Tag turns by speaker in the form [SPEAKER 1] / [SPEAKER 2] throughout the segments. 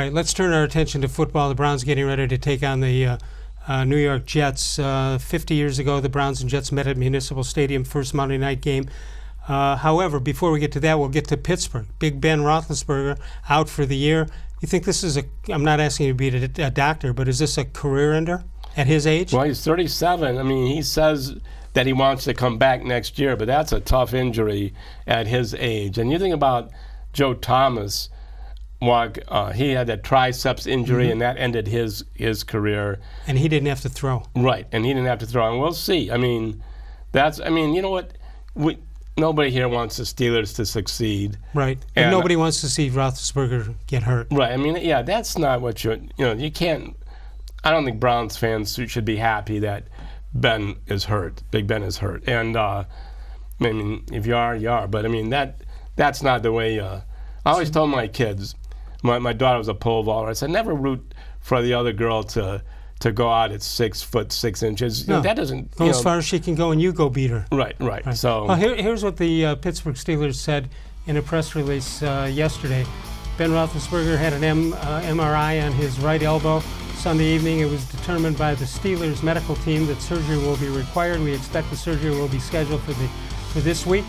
[SPEAKER 1] All right, let's turn our attention to football. The Browns getting ready to take on the New York Jets. 50 years ago, the Browns and Jets met at Municipal Stadium, first Monday night game. However, before we get to that, we'll get to Pittsburgh. Big Ben Roethlisberger out for the year. You think this is I'm not asking you to be a doctor, but is this a career ender at his age?
[SPEAKER 2] Well, he's 37. I mean, he says that he wants to come back next year, but that's a tough injury at his age. And you think about Joe Thomas. He had a triceps injury, and that ended his career. And he didn't have to throw. Right, and he didn't have to throw. And we'll see. I mean, you know what? Nobody here wants the Steelers to succeed. Right, and nobody wants to see Roethlisberger get hurt. Right, I mean, yeah, that's not what you can't. I don't think Browns fans should be happy that Ben is hurt. Big Ben is hurt. And, I mean, if you are, you are. But, I mean, that's not the way. I always told my kids, my daughter was a pole vaulter. I said, never root for the other girl to go out at 6'6". No, that doesn't go as far as she can go, and you go beat her. Right. So well, here's what the Pittsburgh Steelers said in a press release yesterday. Ben Roethlisberger had an MRI on his right elbow Sunday evening. It was determined by the Steelers medical team that surgery will be required. We expect the surgery will be scheduled for this week.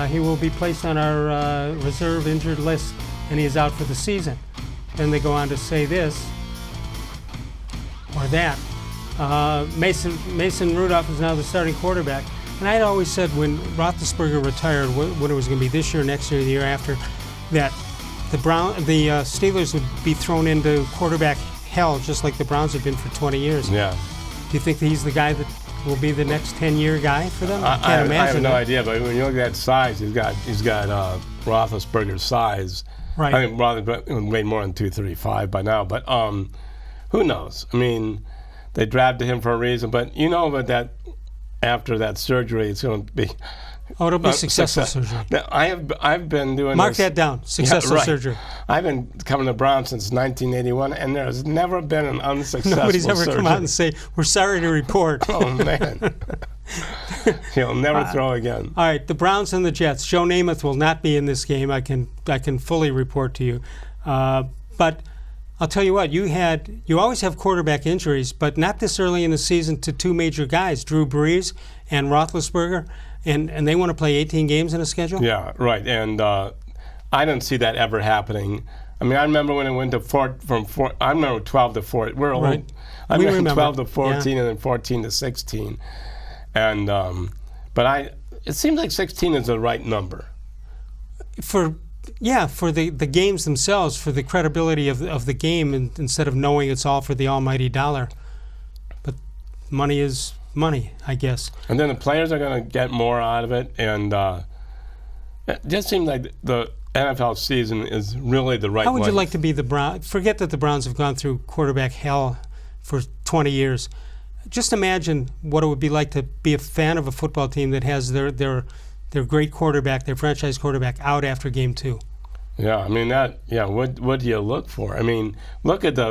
[SPEAKER 2] He will be placed on our reserve injured list, and he is out for the season. Then they go on to say this or that. Mason-Rudolph is now the starting quarterback. And I had always said when Roethlisberger retired, when it was going to be this year, next year, the year after, that the Steelers would be thrown into quarterback hell just like the Browns have been for 20 years. Yeah. Do you think that he's the guy that will be the next 10-year guy for them? I can't imagine. I have no idea, but when you look at that size, he's got Roethlisberger's size. Right. I think Roethlisberger weighed more than 235 by now, but who knows? I mean, they drafted him for a reason, but you know that after that surgery, it's going to be. Oh, it'll be successful surgery. I've been doing Mark that down. Successful surgery. I've been coming to Browns since 1981, and there has never been an unsuccessful Nobody's ever surgery. Come out and say, we're sorry to report. Oh, man. He'll never throw again. All right, the Browns and the Jets. Joe Namath will not be in this game. I can fully report to you. But I'll tell you what, you always have quarterback injuries, but not this early in the season to two major guys, Drew-Brees and Roethlisberger. And they want to play 18 games in a schedule? Yeah, right. And I didn't see that ever happening. I mean, I remember when it went to I remember 12 to 14. We're old. Right. I remember 12 to 14 and then 14 to 16. And but it seems like 16 is the right number. For the games themselves, for the credibility of the game, instead of knowing it's all for the almighty dollar. But money is money, I guess. And then the players are going to get more out of it, and it just seems like the NFL season is really the right one. How would you like to be the Browns? Forget that the Browns have gone through quarterback hell for 20 years. Just imagine what it would be like to be a fan of a football team that has their great quarterback, their franchise quarterback, out after game 2. Yeah, I mean what do you look for? I mean, look at the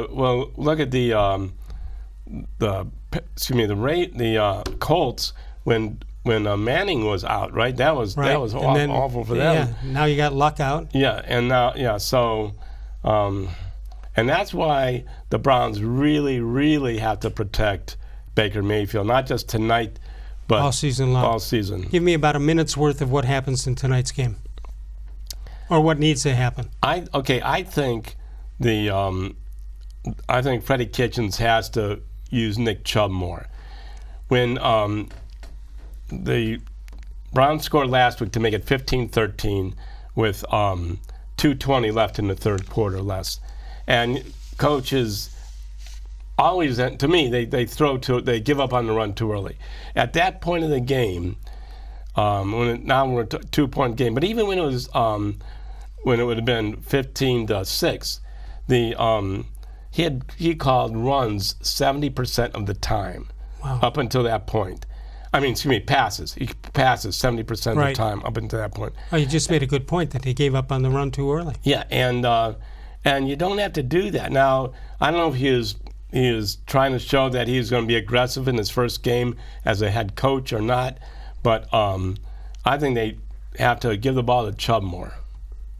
[SPEAKER 2] Colts when Manning was out, right? That was awful for them. Yeah, now you got Luck out. Yeah, and now so and that's why the Browns really, really have to protect Baker Mayfield, not just tonight, but all season long. All season. Give me about a minute's worth of what happens in tonight's game, or what needs to happen. I think Freddie Kitchens has to use Nick Chubb more. When the Browns scored last week to make it 15-13 with 2:20 left in the third quarter less, and coaches always, to me, they give up on the run too early. At that point of the game, now we're a 2-point game, but even when it was when it would have been 15-6, he called runs 70% of the time. Wow. Up until that point. I mean, passes. He passes 70% of the time up until that point. Oh, you just made a good point that he gave up on the run too early. Yeah, and you don't have to do that. Now, I don't know if he is trying to show that he's going to be aggressive in his first game as a head coach or not, but I think they have to give the ball to Chubb more.